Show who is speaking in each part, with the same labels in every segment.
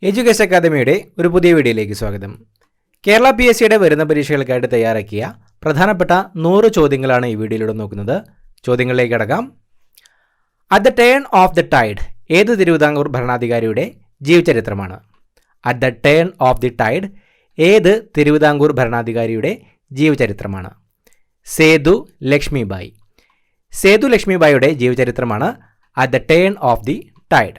Speaker 1: Education അക്കാദമിയുടെ ഒരു പുതിയ വീഡിയോയിലേക്ക് സ്വാഗതം. കേരള PSCയുടെ വരുന്ന പരീക്ഷകൾക്കായിട്ട് തയ്യാറാക്കിയ പ്രധാനപ്പെട്ട 100 ചോദ്യങ്ങളാണ് ഈ വീഡിയോയിലൂടെ നോക്കുന്നത്. ചോദ്യങ്ങളിലേക്ക് കടക്കാം. At the turn of the tide ഏത് തിരുവിതാംകൂർ ഭരണാധികാരിയുടെ ജീവചരിത്രമാണ്? At the turn of the tide ഏത് തിരുവിതാംകൂർ ഭരണാധികാരിയുടെ ജീവചരിത്രമാണ്? സേതു ലക്ഷ്മിബായി. സേതു ലക്ഷ്മിബായിയുടെ ജീവചരിത്രമാണ് at the turn of the tide.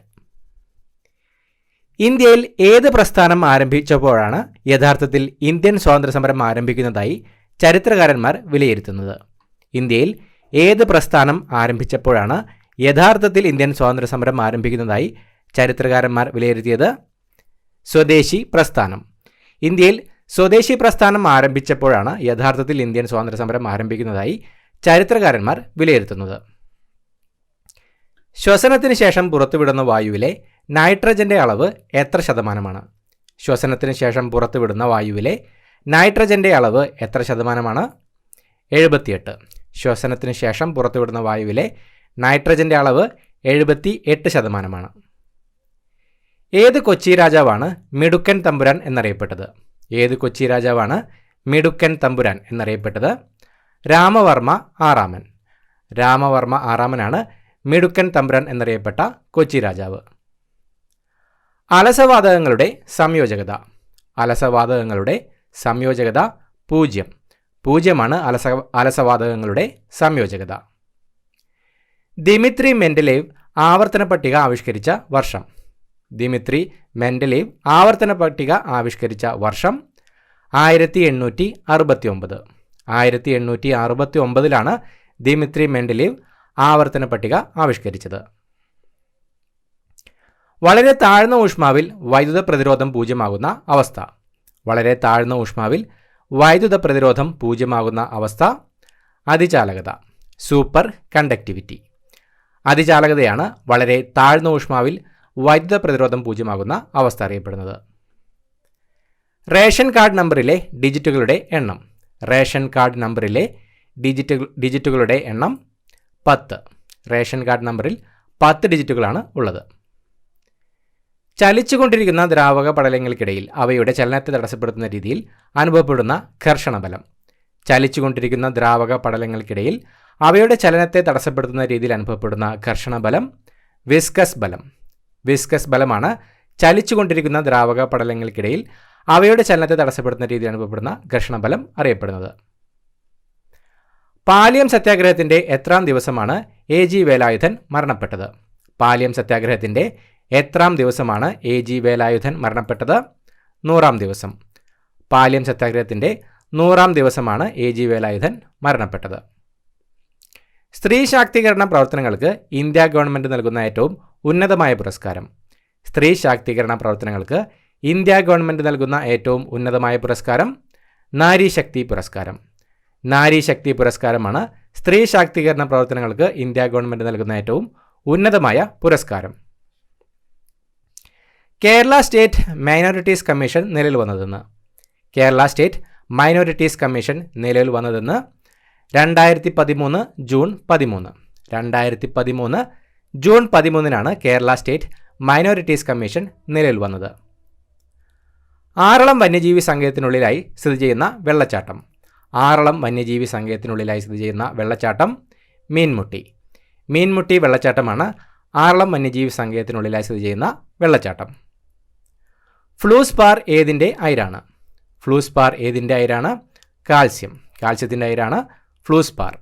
Speaker 1: ഇന്ത്യയിൽ ഏത് പ്രസ്ഥാനം ആരംഭിച്ചപ്പോഴാണ് യഥാർത്ഥത്തിൽ ഇന്ത്യൻ സ്വാതന്ത്ര്യസമരം ആരംഭിക്കുന്നതായി ചരിത്രകാരന്മാർ വിലയിരുത്തുന്നത്? ഇന്ത്യയിൽ ഏത് പ്രസ്ഥാനം ആരംഭിച്ചപ്പോഴാണ് യഥാർത്ഥത്തിൽ ഇന്ത്യൻ സ്വാതന്ത്ര്യസമരം ആരംഭിക്കുന്നതായി ചരിത്രകാരന്മാർ വിലയിരുത്തിയത്? സ്വദേശി പ്രസ്ഥാനം. ഇന്ത്യയിൽ സ്വദേശി പ്രസ്ഥാനം ആരംഭിച്ചപ്പോഴാണ് യഥാർത്ഥത്തിൽ ഇന്ത്യൻ സ്വാതന്ത്ര്യസമരം ആരംഭിക്കുന്നതായി ചരിത്രകാരന്മാർ വിലയിരുത്തുന്നത്. ശ്വസനത്തിന് ശേഷം പുറത്തുവിടുന്ന വായുവിലെ നൈട്രജൻ്റെ അളവ് എത്ര ശതമാനമാണ്? ശ്വസനത്തിന് ശേഷം പുറത്തുവിടുന്ന വായുവിലെ നൈട്രജൻ്റെ അളവ് എത്ര ശതമാനമാണ്? 78. ശ്വസനത്തിന് ശേഷം പുറത്തുവിടുന്ന വായുവിലെ നൈട്രജൻ്റെ അളവ് 78%. ഏത് കൊച്ചി രാജാവാണ് മിടുക്കൻ തമ്പുരാൻ എന്നറിയപ്പെട്ടത്? ഏത് കൊച്ചി രാജാവാണ് മിടുക്കൻ തമ്പുരാൻ എന്നറിയപ്പെട്ടത്? രാമവർമ്മ ആറാമൻ. രാമവർമ്മ ആറാമനാണ് മിടുക്കൻ തമ്പുരാൻ എന്നറിയപ്പെട്ട കൊച്ചി രാജാവ്. അലസവാതകങ്ങളുടെ സംയോജകത. അലസവാതകങ്ങളുടെ സംയോജകത 0. 0 അലസവാതകങ്ങളുടെ സംയോജകത. ദിമിത്രി മെൻഡലേവ് ആവർത്തന പട്ടിക ആവിഷ്കരിച്ച വർഷം? ദിമിത്രി മെൻഡലേവ് ആവർത്തന പട്ടിക ആവിഷ്കരിച്ച വർഷം 1869. 1869 ദിമിത്രി മെൻഡലേവ് ആവർത്തന പട്ടിക ആവിഷ്കരിച്ചത്. വളരെ താഴ്ന്ന ഊഷ്മാവിൽ വൈദ്യുത പ്രതിരോധം 0 അവസ്ഥ? വളരെ താഴ്ന്ന ഊഷ്മാവിൽ വൈദ്യുത പ്രതിരോധം 0 അവസ്ഥ അതിചാലകത, സൂപ്പർ കണ്ടക്ടിവിറ്റി. അതിചാലകതയാണ് വളരെ താഴ്ന്ന ഊഷ്മാവിൽ വൈദ്യുത പ്രതിരോധം 0 അവസ്ഥ അറിയപ്പെടുന്നത്. റേഷൻ കാർഡ് നമ്പറിലെ ഡിജിറ്റുകളുടെ എണ്ണം? റേഷൻ കാർഡ് നമ്പറിലെ ഡിജിറ്റുകളുടെ എണ്ണം 10. റേഷൻ കാർഡ് നമ്പറിൽ 10 ഡിജിറ്റുകളാണ് ഉള്ളത്. ചലിച്ചുകൊണ്ടിരിക്കുന്ന ദ്രാവക പടലങ്ങൾക്കിടയിൽ അവയുടെ ചലനത്തെ തടസ്സപ്പെടുത്തുന്ന രീതിയിൽ അനുഭവപ്പെടുന്ന ഘർഷണബലം? ചലിച്ചുകൊണ്ടിരിക്കുന്ന ദ്രാവക പടലങ്ങൾക്കിടയിൽ അവയുടെ ചലനത്തെ തടസ്സപ്പെടുത്തുന്ന രീതിയിൽ അനുഭവപ്പെടുന്ന ഘർഷണബലം വിസ്കസ് ബലം. വിസ്കസ് ബലമാണ് ചലിച്ചുകൊണ്ടിരിക്കുന്ന ദ്രാവക പടലങ്ങൾക്കിടയിൽ അവയുടെ ചലനത്തെ തടസ്സപ്പെടുത്തുന്ന രീതിയിൽ അനുഭവപ്പെടുന്ന ഘർഷണബലം അറിയപ്പെടുന്നത്. പാലിയം സത്യാഗ്രഹത്തിൻ്റെ എത്രാം ദിവസമാണ് AG വേലായുധൻ മരണപ്പെട്ടത്? പാലിയം സത്യാഗ്രഹത്തിൻ്റെ എത്രാം ദിവസമാണ് AG വേലായുധൻ മരണപ്പെട്ടത്? 100-ാം ദിവസം. പാലിയം സത്യാഗ്രഹത്തിൻ്റെ 100-ാം ദിവസമാണ് AG വേലായുധൻ മരണപ്പെട്ടത്. സ്ത്രീ ശാക്തീകരണ പ്രവർത്തനങ്ങൾക്ക് ഇന്ത്യ ഗവൺമെൻറ് നൽകുന്ന ഏറ്റവും ഉന്നതമായ പുരസ്കാരം? സ്ത്രീ ശാക്തീകരണ പ്രവർത്തനങ്ങൾക്ക് ഇന്ത്യ ഗവൺമെൻറ് നൽകുന്ന ഏറ്റവും ഉന്നതമായ പുരസ്കാരം നാരീശക്തി പുരസ്കാരം. നാരീശക്തി പുരസ്കാരമാണ് സ്ത്രീ ശാക്തീകരണ പ്രവർത്തനങ്ങൾക്ക് ഇന്ത്യ ഗവൺമെൻറ് നൽകുന്ന ഏറ്റവും ഉന്നതമായ പുരസ്കാരം. കേരള സ്റ്റേറ്റ് മൈനോറിറ്റീസ് കമ്മീഷൻ നിലവിൽ വന്നതെന്ന്? കേരള സ്റ്റേറ്റ് മൈനോറിറ്റീസ് കമ്മീഷൻ നിലവിൽ വന്നതെന്ന് 2013 June 13. 2013 June 13 Kerala state minorities commission നിലവിൽ വന്നത്. ആറളം വന്യജീവി സങ്കേതത്തിനുള്ളിലായി സ്ഥിതി ചെയ്യുന്ന വെള്ളച്ചാട്ടം? ആറളം വന്യജീവി സങ്കേതത്തിനുള്ളിലായി സ്ഥിതി ചെയ്യുന്ന വെള്ളച്ചാട്ടം മീൻമുട്ടി. മീൻമുട്ടി വെള്ളച്ചാട്ടമാണ് ആറളം വന്യജീവി സങ്കേതത്തിനുള്ളിലായി സ്ഥിതി ചെയ്യുന്ന വെള്ളച്ചാട്ടം. ഫ്ലൂസ്പാർ ഏതിൻ്റെ അയിരാണ്? ഫ്ലൂസ്പാർ ഏതിൻ്റെ അയിരാണ്? കാൽസ്യം. കാൽസ്യത്തിൻ്റെ അയിരാണ് ഫ്ലൂസ്പാർ.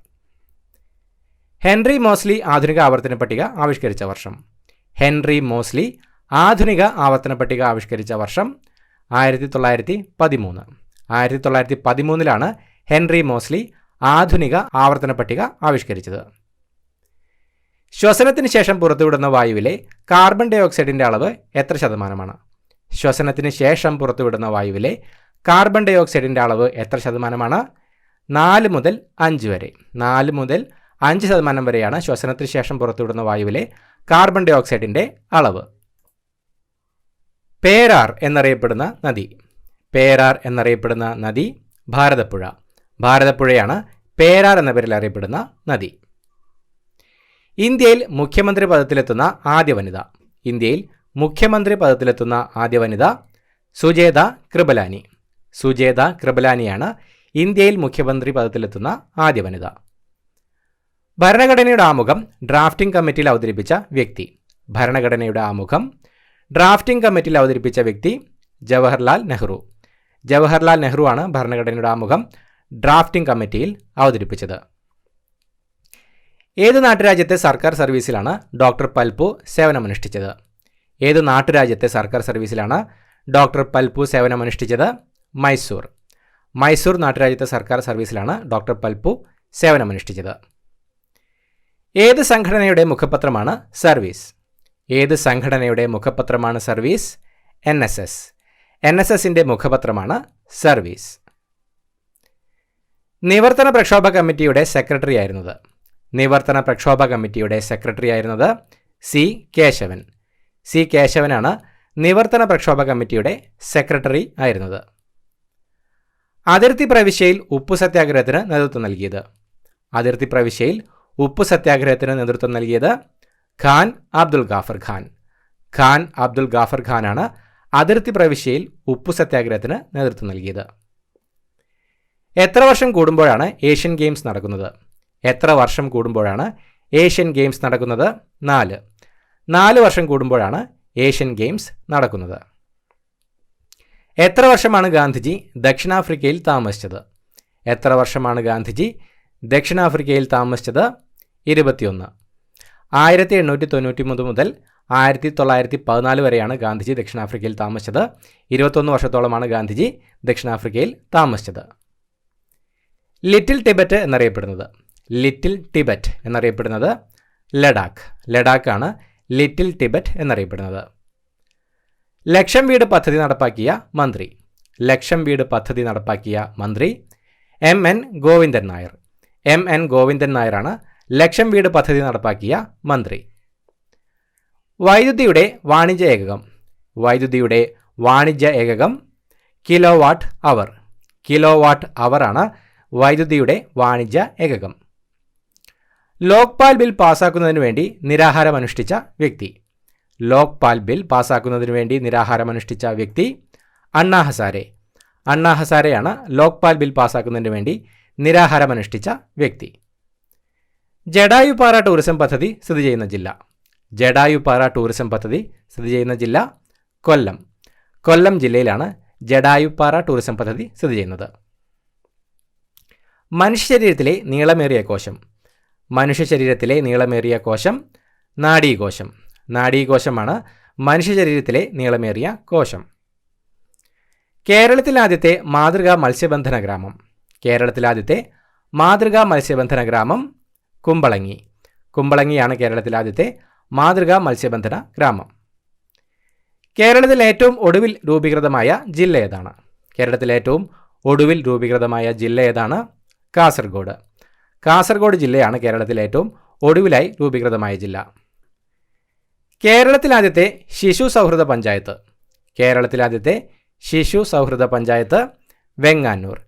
Speaker 1: ഹെൻറി മോസ്ലി ആധുനിക ആവർത്തന പട്ടിക ആവിഷ്കരിച്ച വർഷം? ഹെൻറി മോസ്ലി ആധുനിക ആവർത്തന പട്ടിക ആവിഷ്കരിച്ച വർഷം 1913. 1913 ഹെൻറി മോസ്ലി ആധുനിക ആവർത്തന പട്ടിക ആവിഷ്കരിച്ചത്. ശ്വസനത്തിന് ശേഷം പുറത്തുവിടുന്ന വായുവിലെ കാർബൺ ഡൈ ഓക്സൈഡിൻ്റെ അളവ് എത്ര ശതമാനമാണ്? ശ്വസനത്തിന് ശേഷം പുറത്തുവിടുന്ന വായുവിലെ കാർബൺ ഡൈ ഓക്സൈഡിൻ്റെ അളവ് എത്ര ശതമാനമാണ്? 4 മുതൽ 5 വരെ. 4 മുതൽ 5% വരെയാണ് ശ്വസനത്തിന് ശേഷം പുറത്തുവിടുന്ന വായുവിലെ കാർബൺ ഡൈ ഓക്സൈഡിൻ്റെ അളവ്. പേരാർ എന്നറിയപ്പെടുന്ന നദി? പേരാർ എന്നറിയപ്പെടുന്ന നദി ഭാരതപ്പുഴ. ഭാരതപ്പുഴയാണ് പേരാർ എന്ന പേരിൽ അറിയപ്പെടുന്ന നദി. ഇന്ത്യയിൽ മുഖ്യമന്ത്രി പദത്തിലെത്തുന്ന ആദ്യ വനിത? ഇന്ത്യയിൽ മുഖ്യമന്ത്രി പദത്തിലെത്തുന്ന ആദ്യ വനിത സുജേത കൃപലാനി. സുജേത കൃപലാനിയാണ് ഇന്ത്യയിൽ മുഖ്യമന്ത്രി പദത്തിലെത്തുന്ന ആദ്യ വനിത. ഭരണഘടനയുടെ ആമുഖം ഡ്രാഫ്റ്റിംഗ് കമ്മിറ്റിയിൽ അവതരിപ്പിച്ച വ്യക്തി. ഭരണഘടനയുടെ ആമുഖം ഡ്രാഫ്റ്റിംഗ് കമ്മിറ്റിയിൽ അവതരിപ്പിച്ച വ്യക്തി ജവഹർലാൽ നെഹ്റു. ജവഹർലാൽ നെഹ്റു ആണ് ഭരണഘടനയുടെ ആമുഖം ഡ്രാഫ്റ്റിംഗ് കമ്മിറ്റിയിൽ അവതരിപ്പിച്ചത്. ഏത് നാട്ടുരാജ്യത്തെ സർക്കാർ സർവീസിലാണ് ഡോക്ടർ പൽപു സേവനമനുഷ്ഠിച്ചത്? ഏത് നാട്ടുരാജ്യത്തെ സർക്കാർ സർവീസിലാണ് ഡോക്ടർ പൽപു സേവനമനുഷ്ഠിച്ചത്? മൈസൂർ. മൈസൂർ നാട്ടുരാജ്യത്തെ സർക്കാർ സർവീസിലാണ് ഡോക്ടർ പൽപു സേവനമനുഷ്ഠിച്ചത്. ഏത് സംഘടനയുടെ മുഖപത്രമാണ് സർവീസ്? ഏത് സംഘടനയുടെ മുഖപത്രമാണ് സർവീസ്? NSS. NSSന്റെ മുഖപത്രമാണ് സർവീസ്. നിവർത്തന പ്രക്ഷോഭ കമ്മിറ്റിയുടെ സെക്രട്ടറി ആയിരുന്നത്? നിവർത്തന പ്രക്ഷോഭ കമ്മിറ്റിയുടെ സെക്രട്ടറി ആയിരുന്നത് സി കേശവൻ. സി കേശവനാണ് നിവർത്തന പ്രക്ഷോഭ കമ്മിറ്റിയുടെ സെക്രട്ടറി ആയിരുന്നത്. അതിർത്തി പ്രവിശ്യയിൽ ഉപ്പു സത്യാഗ്രഹത്തിന് നേതൃത്വം നൽകിയത്? അതിർത്തി പ്രവിശ്യയിൽ ഉപ്പു സത്യാഗ്രഹത്തിന് നേതൃത്വം നൽകിയത് ഖാൻ അബ്ദുൽ ഗാഫർ ഖാൻ. ഖാൻ അബ്ദുൽ ഗാഫർ ഖാനാണ് അതിർത്തി പ്രവിശ്യയിൽ ഉപ്പു സത്യാഗ്രഹത്തിന് നേതൃത്വം നൽകിയത്. എത്ര വർഷം കൂടുമ്പോഴാണ് ഏഷ്യൻ ഗെയിംസ് നടക്കുന്നത്? എത്ര വർഷം കൂടുമ്പോഴാണ് ഏഷ്യൻ ഗെയിംസ് നടക്കുന്നത്? 4. 4 വർഷം കൂടുമ്പോഴാണ് ഏഷ്യൻ ഗെയിംസ് നടക്കുന്നത്. എത്ര വർഷമാണ് ഗാന്ധിജി ദക്ഷിണാഫ്രിക്കയിൽ താമസിച്ചത്? എത്ര വർഷമാണ് ഗാന്ധിജി ദക്ഷിണാഫ്രിക്കയിൽ താമസിച്ചത്? 21. 1893 മുതൽ 1914 വരെയാണ് ഗാന്ധിജി ദക്ഷിണാഫ്രിക്കയിൽ താമസിച്ചത്. 21 വർഷത്തോളമാണ് ഗാന്ധിജി ദക്ഷിണാഫ്രിക്കയിൽ താമസിച്ചത്. ലിറ്റിൽ ടിബറ്റ് എന്നറിയപ്പെടുന്നത്? ലിറ്റിൽ ടിബറ്റ് എന്നറിയപ്പെടുന്നത് ലഡാക്ക്. ലഡാക്കാണ് ലിറ്റിൽ ടിബറ്റ് എന്നറിയപ്പെടുന്നത്. ലക്ഷം വീട് പദ്ധതി നടപ്പാക്കിയ മന്ത്രി? ലക്ഷം വീട് പദ്ധതി നടപ്പാക്കിയ മന്ത്രി MN ഗോവിന്ദൻ നായർ. MN ഗോവിന്ദൻ നായരാണ് ലക്ഷം വീട് പദ്ധതി നടപ്പാക്കിയ മന്ത്രി. വൈദ്യുതിയുടെ വാണിജ്യ ഏകകം? വൈദ്യുതിയുടെ വാണിജ്യ ഏകകം കിലോ വാട്ട് അവർ. കിലോ വാട്ട് അവറാണ് വൈദ്യുതിയുടെ വാണിജ്യ ഏകകം. ലോക്പാൽ ബിൽ പാസാക്കുന്നതിന് വേണ്ടി നിരാഹാരമനുഷ്ഠിച്ച വ്യക്തി? ലോക്പാൽ ബിൽ പാസാക്കുന്നതിന് വേണ്ടി നിരാഹാരമനുഷ്ഠിച്ച വ്യക്തി അണ്ണാ ഹസാരെ. അണ്ണാ ഹസാരെയാണ് ലോക്പാൽ ബിൽ പാസാക്കുന്നതിന് വേണ്ടി നിരാഹാരമനുഷ്ഠിച്ച വ്യക്തി. ജഡായുപ്പാറ ടൂറിസം പദ്ധതി സ്ഥിതി ചെയ്യുന്ന ജില്ല? ജഡായുപ്പാറ ടൂറിസം പദ്ധതി സ്ഥിതി ചെയ്യുന്ന ജില്ല കൊല്ലം. കൊല്ലം ജില്ലയിലാണ് ജഡായുപ്പാറ ടൂറിസം പദ്ധതി സ്ഥിതി ചെയ്യുന്നത്. മനുഷ്യ ശരീരത്തിലെ നീളമേറിയ കോശം? മനുഷ്യ ശരീരത്തിലെ നീളമേറിയ കോശം നാഡീകോശം. നാഡീകോശമാണ് മനുഷ്യ ശരീരത്തിലെ നീളമേറിയ കോശം. കേരളത്തിലെ ആദ്യത്തെ മാതൃകാ മത്സ്യബന്ധന ഗ്രാമം? കേരളത്തിലാദ്യത്തെ മാതൃകാ മത്സ്യബന്ധന ഗ്രാമം കുമ്പളങ്ങി. കുമ്പളങ്ങിയാണ് കേരളത്തിലെ ആദ്യത്തെ മാതൃകാ മത്സ്യബന്ധന ഗ്രാമം. കേരളത്തിൽ ഏറ്റവും ഒടുവിൽ രൂപീകൃതമായ ജില്ല ഏതാണ്? കേരളത്തിലെ ഏറ്റവും ഒടുവിൽ രൂപീകൃതമായ ജില്ല ഏതാണ്? കാസർഗോഡ്. കാസർഗോഡ് ജില്ലയാണ് കേരളത്തിലെ ഏറ്റവും ഒടുവിലായി രൂപീകൃതമായ ജില്ല. കേരളത്തിലാദ്യത്തെ ശിശു സൗഹൃദ പഞ്ചായത്ത്? കേരളത്തിലാദ്യത്തെ ശിശു സൗഹൃദ പഞ്ചായത്ത് വെങ്ങാനൂർ.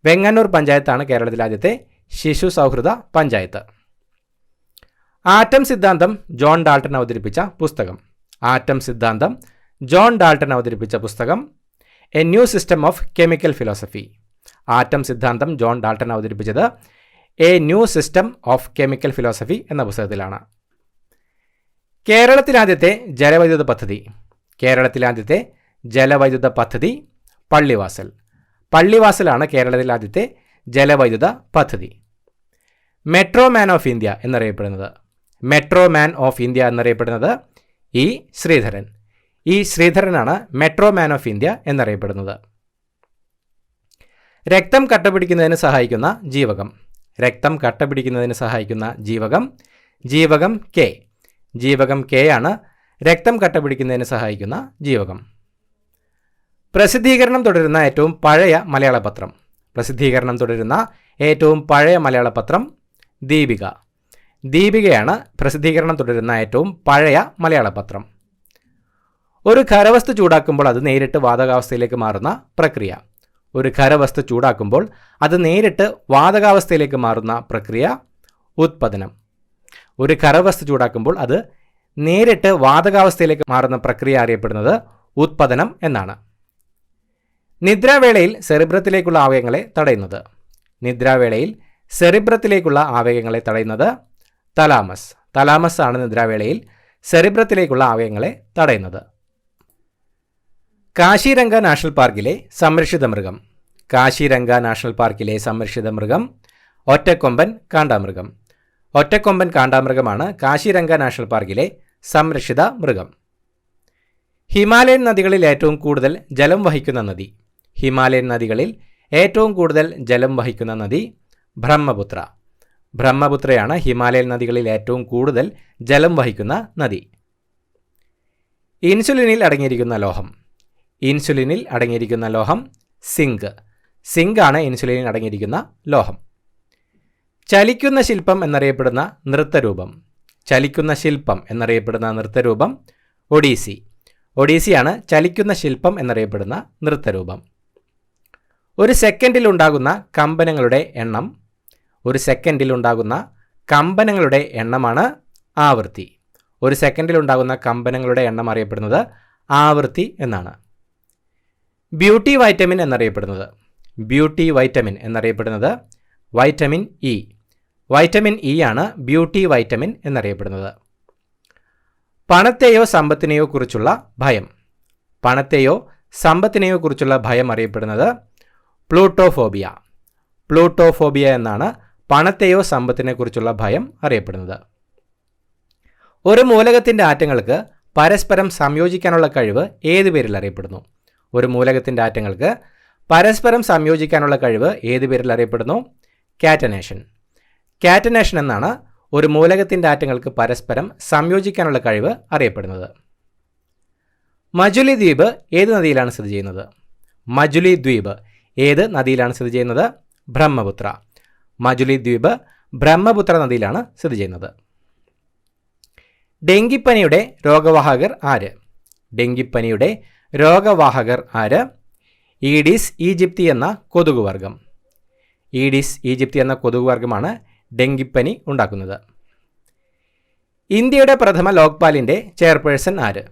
Speaker 1: വെങ്ങാനൂർ പഞ്ചായത്താണ് കേരളത്തിലാദ്യത്തെ ശിശു സൗഹൃദ പഞ്ചായത്ത്. ആറ്റം സിദ്ധാന്തം ജോൺ ഡാൾട്ടൺ അവതരിപ്പിച്ച പുസ്തകം? ആറ്റം സിദ്ധാന്തം ജോൺ ഡാൾട്ടൺ അവതരിപ്പിച്ച പുസ്തകം A new system of chemical philosophy. Atom സിദ്ധാന്തം ജോൺ ഡാൾട്ടൺ അവതരിപ്പിച്ചത് A new system of chemical philosophy എന്ന പുസ്തകത്തിലാണ്. കേരളത്തിലാദ്യത്തെ ജലവൈദ്യുത പദ്ധതി? കേരളത്തിലാദ്യത്തെ ജലവൈദ്യുത പദ്ധതി പള്ളിവാസൽ. പള്ളിവാസലാണ് കേരളത്തിലാദ്യത്തെ ജലവൈദ്യുത പദ്ധതി. മെട്രോ മാൻ ഓഫ് ഇന്ത്യ എന്നറിയപ്പെടുന്നത്? മെട്രോ മാൻ ഓഫ് ഇന്ത്യ എന്നറിയപ്പെടുന്നത് ഇ ശ്രീധരൻ. ഇ ശ്രീധരനാണ് മെട്രോ മാൻ ഓഫ് ഇന്ത്യ എന്നറിയപ്പെടുന്നത്. രക്തം കട്ടപിടിക്കുന്നതിന് സഹായിക്കുന്ന ജീവകം? രക്തം കട്ടപിടിക്കുന്നതിന് സഹായിക്കുന്ന ജീവകം ജീവകം കെ. ജീവകം കെ ആണ് രക്തം കട്ടപിടിക്കുന്നതിന് സഹായിക്കുന്ന ജീവകം. പ്രസിദ്ധീകരണം തുടരുന്ന ഏറ്റവും പഴയ മലയാള പത്രം? പ്രസിദ്ധീകരണം തുടരുന്ന ഏറ്റവും പഴയ മലയാള പത്രം ദീപിക. ദീപികയാണ് പ്രസിദ്ധീകരണം തുടരുന്ന ഏറ്റവും പഴയ മലയാള പത്രം. ഒരു ഖരവസ്തു ചൂടാക്കുമ്പോൾ അത് നേരിട്ട് വാതകാവസ്ഥയിലേക്ക് മാറുന്ന പ്രക്രിയ? ഒരു ഖരവസ്തു ചൂടാക്കുമ്പോൾ അത് നേരിട്ട് വാതകാവസ്ഥയിലേക്ക് മാറുന്ന പ്രക്രിയ ഉത്പതനം. ഒരു ഖരവസ്തു ചൂടാക്കുമ്പോൾ അത് നേരിട്ട് വാതകാവസ്ഥയിലേക്ക് മാറുന്ന പ്രക്രിയ അറിയപ്പെടുന്നത് ഉത്പതനം എന്നാണ്. നിദ്രാവേളയിൽ സെറിബ്രത്തിലേക്കുള്ള ആവേഗങ്ങളെ തടയുന്നത്. നിദ്രാവേളയിൽ സെറിബ്രത്തിലേക്കുള്ള ആവേഗങ്ങളെ തടയുന്നത് തലാമസ്. തലാമസ് ആണ് നിദ്രാവേളയിൽ സെറിബ്രത്തിലേക്കുള്ള ആവേഗങ്ങളെ തടയുന്നത്. കാശിരംഗ നാഷണൽ പാർക്കിലെ സംരക്ഷിത മൃഗം. കാശിരംഗ നാഷണൽ പാർക്കിലെ സംരക്ഷിത മൃഗം ഒറ്റക്കൊമ്പൻ കാണ്ടാമൃഗം. ഒറ്റക്കൊമ്പൻ കാണ്ടാമൃഗമാണ് കാശിരംഗ നാഷണൽ പാർക്കിലെ സംരക്ഷിത മൃഗം. ഹിമാലയൻ നദികളിൽ ഏറ്റവും കൂടുതൽ ജലം വഹിക്കുന്ന നദി. ഹിമാലയൻ നദികളിൽ ഏറ്റവും കൂടുതൽ ജലം വഹിക്കുന്ന നദി ബ്രഹ്മപുത്ര. ബ്രഹ്മപുത്രയാണ് ഹിമാലയൻ നദികളിൽ ഏറ്റവും കൂടുതൽ ജലം വഹിക്കുന്ന നദി. ഇൻസുലിനിൽ അടങ്ങിയിരിക്കുന്ന ലോഹം. ഇൻസുലിനിൽ അടങ്ങിയിരിക്കുന്ന ലോഹം സിങ്ക്. സിങ്ക് ആണ് ഇൻസുലിനിൽ അടങ്ങിയിരിക്കുന്ന ലോഹം. ചലിക്കുന്ന ശില്പം എന്നറിയപ്പെടുന്ന നൃത്തരൂപം. ചലിക്കുന്ന ശില്പം എന്നറിയപ്പെടുന്ന നൃത്തരൂപം ഒഡീസി. ഒഡീസിയാണ് ചലിക്കുന്ന ശില്പം എന്നറിയപ്പെടുന്ന നൃത്തരൂപം. ഒരു സെക്കൻഡിൽ ഉണ്ടാകുന്ന കമ്പനങ്ങളുടെ എണ്ണം. ഒരു സെക്കൻഡിൽ ഉണ്ടാകുന്ന കമ്പനങ്ങളുടെ എണ്ണമാണ് ആവൃത്തി. ഒരു സെക്കൻഡിൽ ഉണ്ടാകുന്ന കമ്പനങ്ങളുടെ എണ്ണം അറിയപ്പെടുന്നത് ആവൃത്തി എന്നാണ്. ബ്യൂട്ടി വൈറ്റമിൻ എന്നറിയപ്പെടുന്നത്. ബ്യൂട്ടി വൈറ്റമിൻ എന്നറിയപ്പെടുന്നത് വൈറ്റമിൻ ഇ. വൈറ്റമിൻ ഇ ആണ് ബ്യൂട്ടി വൈറ്റമിൻ എന്നറിയപ്പെടുന്നത്. പണത്തെയോ സമ്പത്തിനെയോ കുറിച്ചുള്ള ഭയം. പണത്തെയോ സമ്പത്തിനെയോ കുറിച്ചുള്ള ഭയം അറിയപ്പെടുന്നത് പ്ലൂട്ടോഫോബിയ. പ്ലൂട്ടോഫോബിയ എന്നാണ് പണത്തെയോ സമ്പത്തിനെ കുറിച്ചുള്ള ഭയം അറിയപ്പെടുന്നത്. ഒരു മൂലകത്തിൻ്റെ ആറ്റങ്ങൾക്ക് പരസ്പരം സംയോജിക്കാനുള്ള കഴിവ് ഏത് പേരിൽ അറിയപ്പെടുന്നു? ഒരു മൂലകത്തിൻ്റെ ആറ്റങ്ങൾക്ക് പരസ്പരം സംയോജിക്കാനുള്ള കഴിവ് ഏത് പേരിൽ അറിയപ്പെടുന്നു? കാറ്റനേഷൻ. കാറ്റനേഷൻ എന്നാണ് ഒരു മൂലകത്തിൻ്റെ ആറ്റങ്ങൾക്ക് പരസ്പരം സംയോജിക്കാനുള്ള കഴിവ് അറിയപ്പെടുന്നത്. മജുലി ദ്വീപ് ഏത് നദിയിലാണ് സ്ഥിതി ചെയ്യുന്നത്? മജുലി ദ്വീപ് ഏത് നദിയിലാണ് സ്ഥിതി ചെയ്യുന്നത്? ബ്രഹ്മപുത്ര. മജുലി ദ്വീപ് ബ്രഹ്മപുത്ര നദിയിലാണ് സ്ഥിതി ചെയ്യുന്നത്. ഡെങ്കിപ്പനിയുടെ രോഗവാഹകർ ആര്? ഡെങ്കിപ്പനിയുടെ രോഗവാഹകർ ആര്? ഈഡിസ് ഈജിപ്തി എന്ന കൊതുകുവർഗം. ഈഡിസ് ഈജിപ്തി എന്ന കൊതുകുവർഗമാണ് ഡെങ്കിപ്പനി ഉണ്ടാക്കുന്നത്. ഇന്ത്യയുടെ പ്രഥമ ലോക്പാലിൻ്റെ ചെയർപേഴ്സൺ ആര്?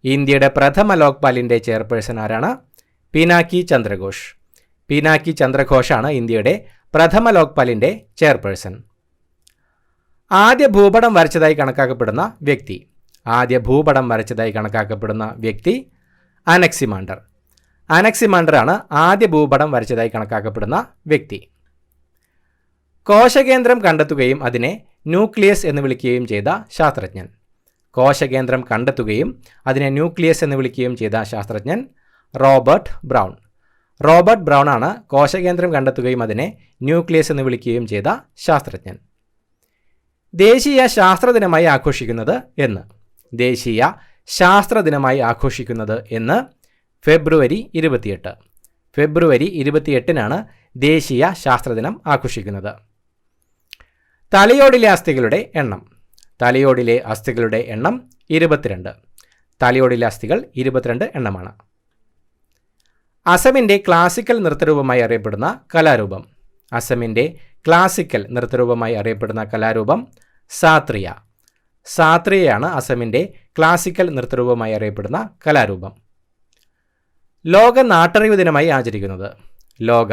Speaker 1: ഇന്ത്യയുടെ പ്രഥമ ലോക്പാലിൻ്റെ ചെയർപേഴ്സൺ ആരാണ്? പിനാക്കി ചന്ദ്രഘോഷ്. പിനാക്കി ചന്ദ്രഘോഷാണ് ഇന്ത്യയുടെ പ്രഥമ ലോക്പാലിൻ്റെ ചെയർപേഴ്സൺ. ആദ്യ ഭൂപടം വരച്ചതായി കണക്കാക്കപ്പെടുന്ന വ്യക്തി. ആദ്യ ഭൂപടം വരച്ചതായി കണക്കാക്കപ്പെടുന്ന വ്യക്തി അനക്സിമാണ്ടർ. അനക്സിമാണ്ടർ ആണ് ആദ്യ ഭൂപടം വരച്ചതായി കണക്കാക്കപ്പെടുന്ന വ്യക്തി. കോശകേന്ദ്രം കണ്ടെത്തുകയും അതിനെ ന്യൂക്ലിയസ് എന്ന് വിളിക്കുകയും ചെയ്ത ശാസ്ത്രജ്ഞൻ. കോശകേന്ദ്രം കണ്ടെത്തുകയും അതിനെ ന്യൂക്ലിയസ് എന്ന് വിളിക്കുകയും ചെയ്ത ശാസ്ത്രജ്ഞൻ റോബർട്ട് ബ്രൗൺ. റോബർട്ട് ബ്രൗൺ ആണ് കോശകേന്ദ്രം കണ്ടെത്തുകയും അതിനെ ന്യൂക്ലിയസ് എന്ന് വിളിക്കുകയും ചെയ്ത ശാസ്ത്രജ്ഞൻ. ദേശീയ ശാസ്ത്രദിനമായി ആഘോഷിക്കുന്നത് എന്ന്? ദേശീയ ശാസ്ത്രദിനമായി ആഘോഷിക്കുന്നത് എന്ന് ഫെബ്രുവരി 28. ഫെബ്രുവരി 28-നാണ് ദേശീയ ശാസ്ത്രദിനം ആഘോഷിക്കുന്നത്. തലയോടിലെ അസ്ഥികളുടെ എണ്ണം. തലയോടിലെ അസ്ഥികളുടെ എണ്ണം 22. തലയോടിലെ അസ്ഥികൾ 22 എണ്ണമാണ്. അസമിൻ്റെ ക്ലാസിക്കൽ നൃത്തരൂപമായി അറിയപ്പെടുന്ന കലാരൂപം. അസമിൻ്റെ ക്ലാസിക്കൽ നൃത്തരൂപമായി അറിയപ്പെടുന്ന കലാരൂപം സാത്രിയ. സാത്രിയയാണ് അസമിൻ്റെ ക്ലാസിക്കൽ നൃത്തരൂപമായി അറിയപ്പെടുന്ന കലാരൂപം. ലോക നാട്ടറിവ് ദിനമായി ആചരിക്കുന്നത്. ലോക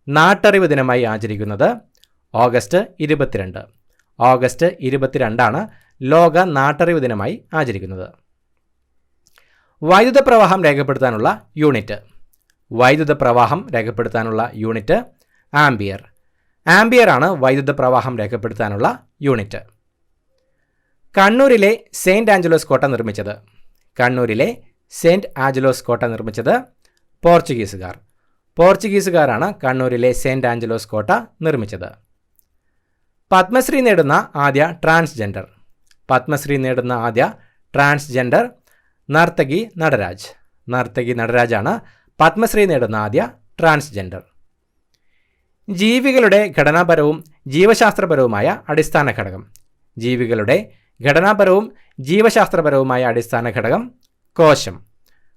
Speaker 1: നാട്ടറിവ് ദിനമായി ആചരിക്കുന്നത് ഓഗസ്റ്റ് 22. ഓഗസ്റ്റ് 22 ലോക നാട്ടറിവ് ദിനമായി ആചരിക്കുന്നത്. വൈദ്യുത പ്രവാഹം രേഖപ്പെടുത്താനുള്ള യൂണിറ്റ്. വൈദ്യുത പ്രവാഹം രേഖപ്പെടുത്താനുള്ള യൂണിറ്റ് ആംബിയർ. ആംബിയർ ആണ് വൈദ്യുത പ്രവാഹം രേഖപ്പെടുത്താനുള്ള യൂണിറ്റ്. കണ്ണൂരിലെ സെയിൻറ്റ് ആഞ്ചലോസ് കോട്ട നിർമ്മിച്ചത്. കണ്ണൂരിലെ സെയിൻറ്റ് ആഞ്ചലോസ് കോട്ട നിർമ്മിച്ചത് പോർച്ചുഗീസുകാർ. പോർച്ചുഗീസുകാരാണ് കണ്ണൂരിലെ സെയിൻറ്റ് ആഞ്ചലോസ് കോട്ട നിർമ്മിച്ചത്. പത്മശ്രീ നേടുന്ന ആദ്യ ട്രാൻസ്ജെൻഡർ. പത്മശ്രീ നേടുന്ന ആദ്യ ട്രാൻസ്ജെൻഡർ നർത്തകി നടരാജ്. നർത്തകി നടരാജാണ് പത്മശ്രീ നേടുന്ന ആദ്യ ട്രാൻസ്ജെൻഡർ. ജീവികളുടെ ഘടനാപരവും ജീവശാസ്ത്രപരവുമായ അടിസ്ഥാന ഘടകം. ജീവികളുടെ ഘടനാപരവും ജീവശാസ്ത്രപരവുമായ അടിസ്ഥാന ഘടകം കോശം.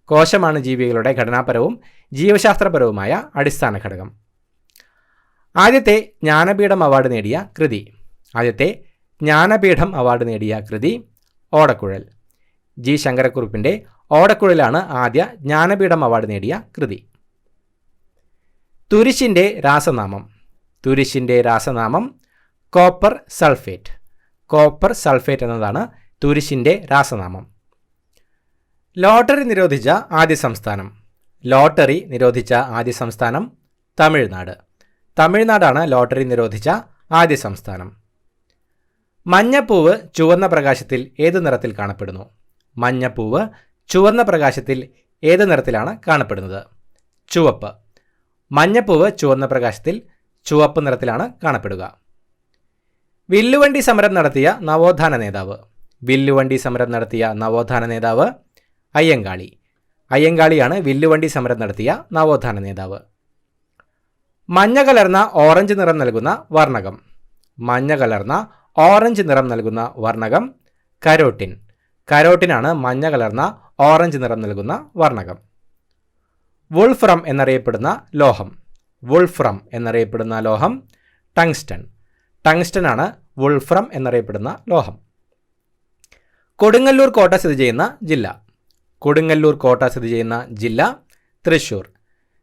Speaker 1: കോശമാണ് ജീവികളുടെ ഘടനാപരവും ജീവശാസ്ത്രപരവുമായ അടിസ്ഥാന ഘടകം. ആദ്യത്തെ ജ്ഞാനപീഠം അവാർഡ് നേടിയ കൃതി. ആദ്യത്തെ ജ്ഞാനപീഠം അവാർഡ് നേടിയ കൃതി ഓടക്കുഴൽ. ജി ശങ്കരക്കുറുപ്പിൻ്റെ ഓടക്കുഴലാണ് ആദ്യ ജ്ഞാനപീഠം അവാർഡ് നേടിയ കൃതി. തുരിശിൻ്റെ രാസനാമം. തുരിശിൻ്റെ രാസനാമം കോപ്പർ സൾഫേറ്റ്. കോപ്പർ സൾഫേറ്റ് എന്നതാണ് തുരിശിൻ്റെ രാസനാമം. ലോട്ടറി നിരോധിച്ച ആദ്യ സംസ്ഥാനം. ലോട്ടറി നിരോധിച്ച ആദ്യ സംസ്ഥാനം തമിഴ്നാട്. തമിഴ്നാടാണ് ലോട്ടറി നിരോധിച്ച ആദ്യ സംസ്ഥാനം. മഞ്ഞപ്പൂവ് ചുവന്ന പ്രകാശത്തിൽ ഏത് നിറത്തിൽ കാണപ്പെടുന്നു? മഞ്ഞപ്പൂവ് ചുവന്ന പ്രകാശത്തിൽ ഏത് നിറത്തിലാണ് കാണപ്പെടുന്നത്? ചുവപ്പ്. മഞ്ഞപ്പൂവ് ചുവന്ന പ്രകാശത്തിൽ ചുവപ്പ് നിറത്തിലാണ് കാണപ്പെടുക. വില്ലുവണ്ടി സമരം നടത്തിയ നവോത്ഥാന നേതാവ്. വില്ലുവണ്ടി സമരം നടത്തിയ നവോത്ഥാന നേതാവ് അയ്യങ്കാളി. അയ്യങ്കാളിയാണ് വില്ലുവണ്ടി സമരം നടത്തിയ നവോത്ഥാന നേതാവ്. മഞ്ഞ കലർന്ന ഓറഞ്ച് നിറം നൽകുന്ന വർണ്ണകം. മഞ്ഞ കലർന്ന ഓറഞ്ച് നിറം നൽകുന്ന വർണ്ണകം കരോട്ടിൻ. കരോട്ടിനാണ് മഞ്ഞ കലർന്ന ഓറഞ്ച് നിറം നൽകുന്ന വർണ്ണകം. വുൾഫ്രം എന്നറിയപ്പെടുന്ന ലോഹം. വുൾഫ്രം എന്നറിയപ്പെടുന്ന ലോഹം ടങ്സ്റ്റൺ. ടങ്സ്റ്റൺ ആണ് വുൾഫ്രം എന്നറിയപ്പെടുന്ന ലോഹം. കൊടുങ്ങല്ലൂർ കോട്ട സ്ഥിതി ചെയ്യുന്ന ജില്ല. കൊടുങ്ങല്ലൂർ കോട്ട സ്ഥിതി ചെയ്യുന്ന ജില്ല തൃശ്ശൂർ.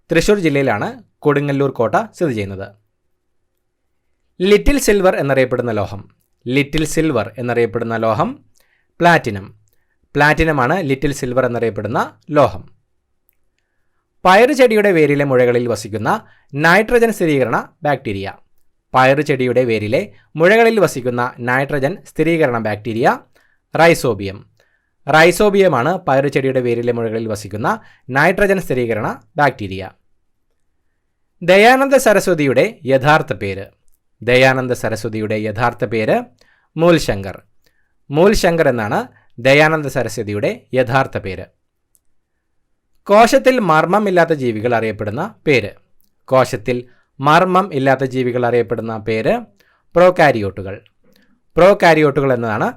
Speaker 1: തൃശ്ശൂർ ജില്ലയിലാണ് കൊടുങ്ങല്ലൂർ കോട്ട സ്ഥിതി ചെയ്യുന്നത്. ലിറ്റിൽ സിൽവർ എന്നറിയപ്പെടുന്ന ലോഹം. ലിറ്റിൽ സിൽവർ എന്നറിയപ്പെടുന്ന ലോഹം പ്ലാറ്റിനം. പ്ലാറ്റിനമാണ് ലിറ്റിൽ സിൽവർ എന്നറിയപ്പെടുന്ന ലോഹം. പയറുചെടിയുടെ വേരിലെ മുഴകളിൽ വസിക്കുന്ന നൈട്രജൻ സ്ഥിരീകരണ ബാക്ടീരിയ. പയറുചെടിയുടെ വേരിലെ മുഴകളിൽ വസിക്കുന്ന നൈട്രജൻ സ്ഥിരീകരണ ബാക്ടീരിയ റൈസോബിയം. റൈസോബിയമാണ് പയറുചെടിയുടെ വേരിലെ മുഴകളിൽ വസിക്കുന്ന നൈട്രജൻ സ്ഥിരീകരണ ബാക്ടീരിയ. ദയാനന്ദ സരസ്വതിയുടെ യഥാർത്ഥ പേര്. ദയാനന്ദ സരസ്വതിയുടെ യഥാർത്ഥ പേര് മൂൽശങ്കർ. മൂൽശങ്കർ എന്നാണ് ദയാനന്ദ സരസ്വതിയുടെ യഥാർത്ഥ പേര്. കോശത്തിൽ മർമ്മം ഇല്ലാത്ത ജീവികൾ അറിയപ്പെടുന്ന പേര്. കോശത്തിൽ മർമ്മം ഇല്ലാത്ത ജീവികൾ അറിയപ്പെടുന്ന പേര് പ്രോകാരിയോട്ടുകൾ. പ്രോകാരിയോട്ടുകൾ എന്നതാണ്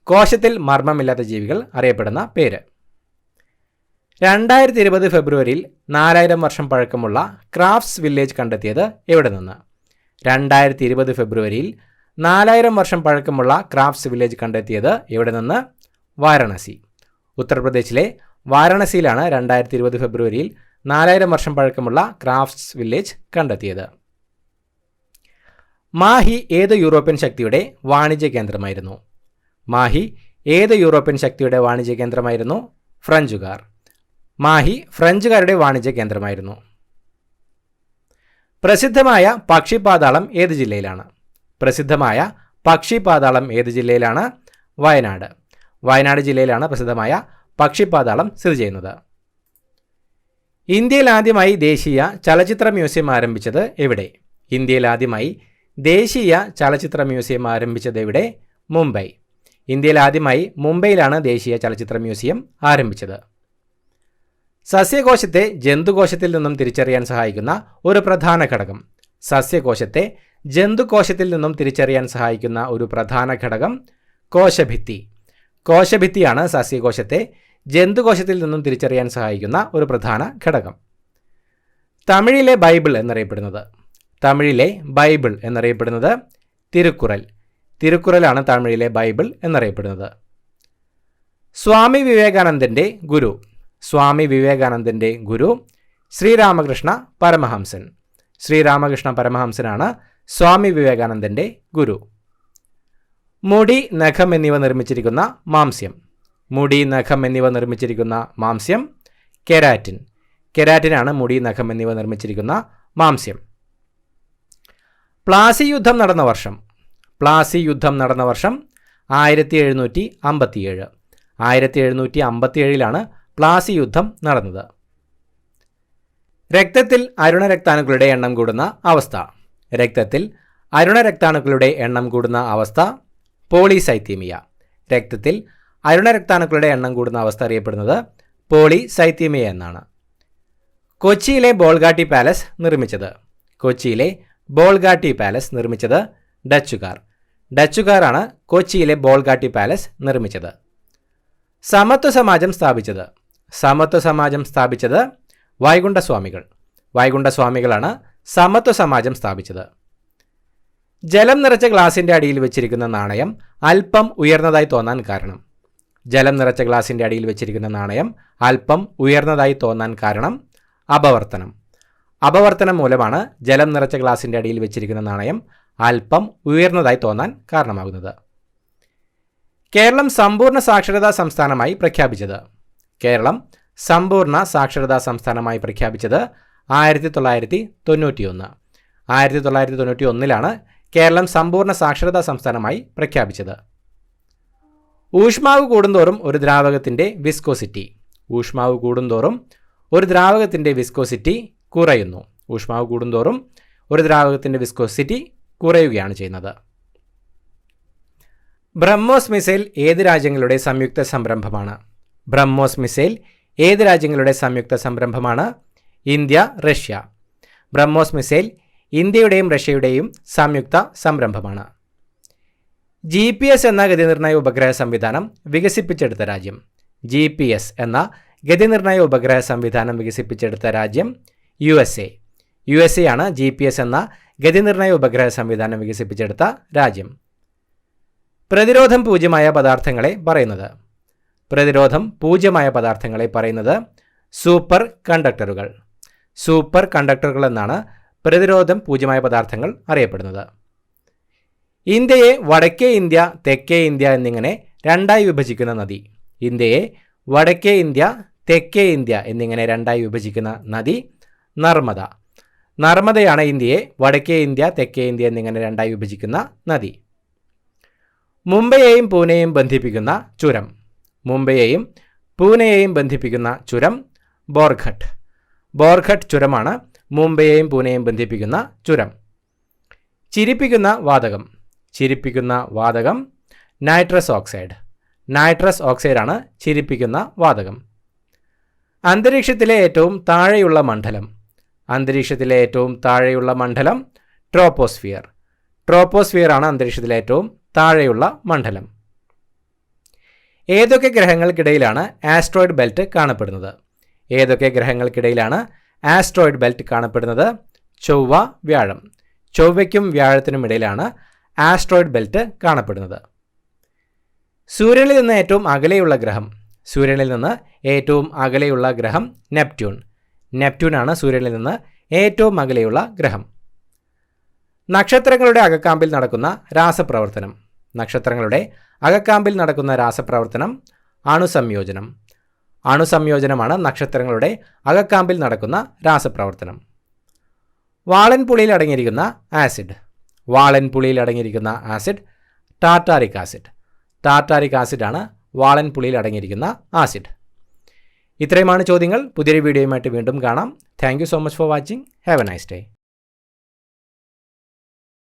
Speaker 1: കോശത്തിൽ മർമ്മമില്ലാത്ത ജീവികൾ അറിയപ്പെടുന്ന പേര്. 2020 ഫെബ്രുവരിയിൽ 4000 വർഷം പഴക്കമുള്ള ക്രാഫ്റ്റ്സ് വില്ലേജ് കണ്ടെത്തിയത് എവിടെ നിന്ന്? 2020 ഫെബ്രുവരിയിൽ 4000 വർഷം പഴക്കമുള്ള ക്രാഫ്റ്റ്സ് വില്ലേജ് കണ്ടെത്തിയത് എവിടെ നിന്ന്? വാരണാസി. ഉത്തർപ്രദേശിലെ വാരണാസിയിലാണ് 2020 ഫെബ്രുവരിയിൽ 4000 വർഷം പഴക്കമുള്ള ക്രാഫ്റ്റ്സ് വില്ലേജ് കണ്ടെത്തിയത്. മാഹി ഏത് യൂറോപ്യൻ ശക്തിയുടെ വാണിജ്യ കേന്ദ്രമായിരുന്നു? മാഹി ഏത് യൂറോപ്യൻ ശക്തിയുടെ വാണിജ്യ കേന്ദ്രമായിരുന്നു? ഫ്രഞ്ചുകാർ. മാഹി ഫ്രഞ്ചുകാരുടെ വാണിജ്യ കേന്ദ്രമായിരുന്നു. പ്രസിദ്ധമായ പക്ഷിപാതാളം ഏത് ജില്ലയിലാണ്? പ്രസിദ്ധമായ പക്ഷിപാതാളം ഏത് ജില്ലയിലാണ്? വയനാട്. വയനാട് ജില്ലയിലാണ് പ്രസിദ്ധമായ പക്ഷിപാതാളം സ്ഥിതി ചെയ്യുന്നത്. ഇന്ത്യയിൽ ആദ്യമായി ദേശീയ ചലച്ചിത്ര മ്യൂസിയം ആരംഭിച്ചത് എവിടെ? ഇന്ത്യയിൽ ആദ്യമായി ദേശീയ ചലച്ചിത്ര മ്യൂസിയം ആരംഭിച്ചത് എവിടെ? മുംബൈ. ഇന്ത്യയിൽ ആദ്യമായി മുംബൈയിലാണ് ദേശീയ ചലച്ചിത്ര മ്യൂസിയം ആരംഭിച്ചത്. സസ്യകോശത്തെ ജന്തുകോശത്തിൽ നിന്നും തിരിച്ചറിയാൻ സഹായിക്കുന്ന ഒരു പ്രധാന ഘടകം. സസ്യകോശത്തെ ജന്തുകോശത്തിൽ നിന്നും തിരിച്ചറിയാൻ സഹായിക്കുന്ന ഒരു പ്രധാന ഘടകം കോശഭിത്തി. കോശഭിത്തിയാണ് സസ്യകോശത്തെ ജന്തുകോശത്തിൽ നിന്നും തിരിച്ചറിയാൻ സഹായിക്കുന്ന ഒരു പ്രധാന ഘടകം. തമിഴിലെ ബൈബിൾ എന്നറിയപ്പെടുന്നത്. തമിഴിലെ ബൈബിൾ എന്നറിയപ്പെടുന്നത് തിരുക്കുറൽ. തിരുക്കുറലാണ് തമിഴിലെ ബൈബിൾ എന്നറിയപ്പെടുന്നത്. സ്വാമി വിവേകാനന്ദൻ്റെ ഗുരു. സ്വാമി വിവേകാനന്ദൻ്റെ ഗുരു ശ്രീരാമകൃഷ്ണ പരമഹംസൻ. ശ്രീരാമകൃഷ്ണ പരമഹംസനാണ് സ്വാമി വിവേകാനന്ദൻ്റെ ഗുരു. മുടി, നഖം എന്നിവ നിർമ്മിച്ചിരിക്കുന്ന മാംസ്യം. മുടി, നഖം എന്നിവ നിർമ്മിച്ചിരിക്കുന്ന മാംസ്യം കെരാറ്റിൻ. കെരാറ്റിനാണ് മുടി, നഖം എന്നിവ നിർമ്മിച്ചിരിക്കുന്ന മാംസ്യം. പ്ലാസി യുദ്ധം നടന്ന വർഷം. പ്ലാസി യുദ്ധം നടന്ന വർഷം 1757. 1757 പ്ലാസി യുദ്ധം നടന്നത്. രക്തത്തിൽ അരുണരക്താണുക്കളുടെ എണ്ണം കൂടുന്ന അവസ്ഥ. രക്തത്തിൽ അരുണരക്താണുക്കളുടെ എണ്ണം കൂടുന്ന അവസ്ഥ പോളിസൈത്തീമിയ. രക്തത്തിൽ അരുണരക്താണുക്കളുടെ എണ്ണം കൂടുന്ന അവസ്ഥ അറിയപ്പെടുന്നത് പോളിസൈത്തീമിയ എന്നാണ്. കൊച്ചിയിലെ ബോൾഗാട്ടി പാലസ് നിർമ്മിച്ചത്. കൊച്ചിയിലെ ബോൾഗാട്ടി പാലസ് നിർമ്മിച്ചത് ഡച്ചുകാർ. ഡച്ചുകാരാണ് കൊച്ചിയിലെ ബോൾഗാട്ടി പാലസ് നിർമ്മിച്ചത്. സമത്വ സമാജം സ്ഥാപിച്ചത്. സമത്വ സമാജം സ്ഥാപിച്ചത് വൈകുണ്ഠസ്വാമികൾ. വൈകുണ്ഠസ്വാമികളാണ് സമത്വ സമാജം സ്ഥാപിച്ചത്. ജലം നിറച്ച ഗ്ലാസിൻ്റെ അടിയിൽ വെച്ചിരിക്കുന്ന നാണയം അല്പം ഉയർന്നതായി തോന്നാൻ കാരണം. ജലം നിറച്ച ഗ്ലാസിൻ്റെ അടിയിൽ വെച്ചിരിക്കുന്ന നാണയം അല്പം ഉയർന്നതായി തോന്നാൻ കാരണം അപവർത്തനം. അപവർത്തനം മൂലമാണ് ജലം നിറച്ച ഗ്ലാസിൻ്റെ അടിയിൽ വെച്ചിരിക്കുന്ന നാണയം അല്പം ഉയർന്നതായി തോന്നാൻ കാരണമാകുന്നത്. കേരളം സമ്പൂർണ്ണ സാക്ഷരതാ സംസ്ഥാനമായി പ്രഖ്യാപിച്ചത്. കേരളം സമ്പൂർണ്ണ സാക്ഷരതാ സംസ്ഥാനമായി പ്രഖ്യാപിച്ചത് 1991. 1991 കേരളം സമ്പൂർണ്ണ സാക്ഷരതാ സംസ്ഥാനമായി പ്രഖ്യാപിച്ചത്. ഊഷ്മാവ് കൂടുന്തോറും ഒരു ദ്രാവകത്തിൻ്റെ വിസ്കോസിറ്റി. ഊഷ്മാവ് കൂടുന്തോറും ഒരു ദ്രാവകത്തിൻ്റെ വിസ്കോസിറ്റി കുറയുന്നു. ഊഷ്മാവ് കൂടുന്തോറും ഒരു ദ്രാവകത്തിൻ്റെ വിസ്കോസിറ്റി കുറയുകയാണ് ചെയ്യുന്നത്. ബ്രഹ്മോസ് മിസൈൽ ഏത് രാജ്യങ്ങളുടെ സംയുക്ത സംരംഭമാണ്? ബ്രഹ്മോസ് മിസൈൽ ഏത് രാജ്യങ്ങളുടെ സംയുക്ത സംരംഭമാണ്? India, Russia. ബ്രഹ്മോസ് മിസൈൽ ഇന്ത്യയുടെയും റഷ്യയുടെയും സംയുക്ത സംരംഭമാണ്. GPS എന്ന ഗതിനിർണ്ണയ ഉപഗ്രഹ സംവിധാനം വികസിപ്പിച്ചെടുത്ത രാജ്യം. GPS എന്ന ഗതിനിർണ്ണയ ഉപഗ്രഹ സംവിധാനം വികസിപ്പിച്ചെടുത്ത രാജ്യം USA. USA ആണ് GPS എന്ന ഗതിനിർണ്ണയ ഉപഗ്രഹ സംവിധാനം വികസിപ്പിച്ചെടുത്ത രാജ്യം. പ്രതിരോധം പൂജ്യമായ പദാർത്ഥങ്ങളെ പറയുന്നത്. പ്രതിരോധം പൂജ്യമായ പദാർത്ഥങ്ങളെ പറയുന്നത് സൂപ്പർ കണ്ടക്ടറുകൾ. സൂപ്പർ കണ്ടക്ടറുകൾ എന്നാണ് പ്രതിരോധം പൂജ്യമായ പദാർത്ഥങ്ങൾ അറിയപ്പെടുന്നത്. ഇന്ത്യയെ വടക്കേ ഇന്ത്യ, തെക്കേ ഇന്ത്യ എന്നിങ്ങനെ രണ്ടായി വിഭജിക്കുന്ന നദി. ഇന്ത്യയെ വടക്കേ ഇന്ത്യ, തെക്കേ ഇന്ത്യ എന്നിങ്ങനെ രണ്ടായി വിഭജിക്കുന്ന നദി നർമ്മദ. നർമ്മദയാണ് ഇന്ത്യയെ വടക്കേ ഇന്ത്യ, തെക്കേ ഇന്ത്യ എന്നിങ്ങനെ രണ്ടായി വിഭജിക്കുന്ന നദി. മുംബൈയെയും പൂനെയും ബന്ധിപ്പിക്കുന്ന ചുരം. മുംബൈയെയും പൂനെയെയും ബന്ധിപ്പിക്കുന്ന ചുരം ബോർഘട്ട്. ബോർഘട്ട് ചുരമാണ് മുംബൈയെയും പൂനെയും ബന്ധിപ്പിക്കുന്ന ചുരം. ചിരിപ്പിക്കുന്ന വാതകം. ചിരിപ്പിക്കുന്ന വാതകം നൈട്രസ് ഓക്സൈഡ്. നൈട്രസ് ഓക്സൈഡാണ് ചിരിപ്പിക്കുന്ന വാതകം. അന്തരീക്ഷത്തിലെ ഏറ്റവും താഴെയുള്ള മണ്ഡലം. അന്തരീക്ഷത്തിലെ ഏറ്റവും താഴെയുള്ള മണ്ഡലം ട്രോപ്പോസ്ഫിയർ. ട്രോപ്പോസ്ഫിയർ ആണ് അന്തരീക്ഷത്തിലെ ഏറ്റവും താഴെയുള്ള മണ്ഡലം. ഏതൊക്കെ ഗ്രഹങ്ങൾക്കിടയിലാണ് ആസ്ട്രോയിഡ് ബെൽറ്റ് കാണപ്പെടുന്നത്? ഏതൊക്കെ ഗ്രഹങ്ങൾക്കിടയിലാണ് ആസ്ട്രോയിഡ് ബെൽറ്റ് കാണപ്പെടുന്നത്? ചൊവ്വ, വ്യാഴം. ചൊവ്വയ്ക്കും വ്യാഴത്തിനും ഇടയിലാണ് ആസ്ട്രോയിഡ് ബെൽറ്റ് കാണപ്പെടുന്നത്. സൂര്യനിൽ നിന്ന് ഏറ്റവും അകലെയുള്ള ഗ്രഹം. സൂര്യനിൽ നിന്ന് ഏറ്റവും അകലെയുള്ള ഗ്രഹം നെപ്റ്റ്യൂൺ. നെപ്റ്റ്യൂൺ ആണ് സൂര്യനിൽ നിന്ന് ഏറ്റവും അകലെയുള്ള ഗ്രഹം. നക്ഷത്രങ്ങളുടെ അകക്കാമ്പിൽ നടക്കുന്ന രാസപ്രവർത്തനം. നക്ഷത്രങ്ങളുടെ അകക്കാമ്പിൽ നടക്കുന്ന രാസപ്രവർത്തനം അണുസംയോജനം. അണുസംയോജനമാണ് നക്ഷത്രങ്ങളുടെ അകക്കാമ്പിൽ നടക്കുന്ന രാസപ്രവർത്തനം. വാളൻ പുളിയിൽ അടങ്ങിയിരിക്കുന്ന ആസിഡ്. വാളൻ പുളിയിൽ അടങ്ങിയിരിക്കുന്ന ആസിഡ് ടാർട്ടാറിക് ആസിഡ്. ടാർട്ടാറിക് ആസിഡാണ് വാളൻ പുളിയിൽ അടങ്ങിയിരിക്കുന്ന ആസിഡ്. ഇത്രയുമാണ് ചോദ്യങ്ങൾ. പുതിയൊരു വീഡിയോയുമായിട്ട് വീണ്ടും കാണാം. Thank you so much for watching. Have A nice day.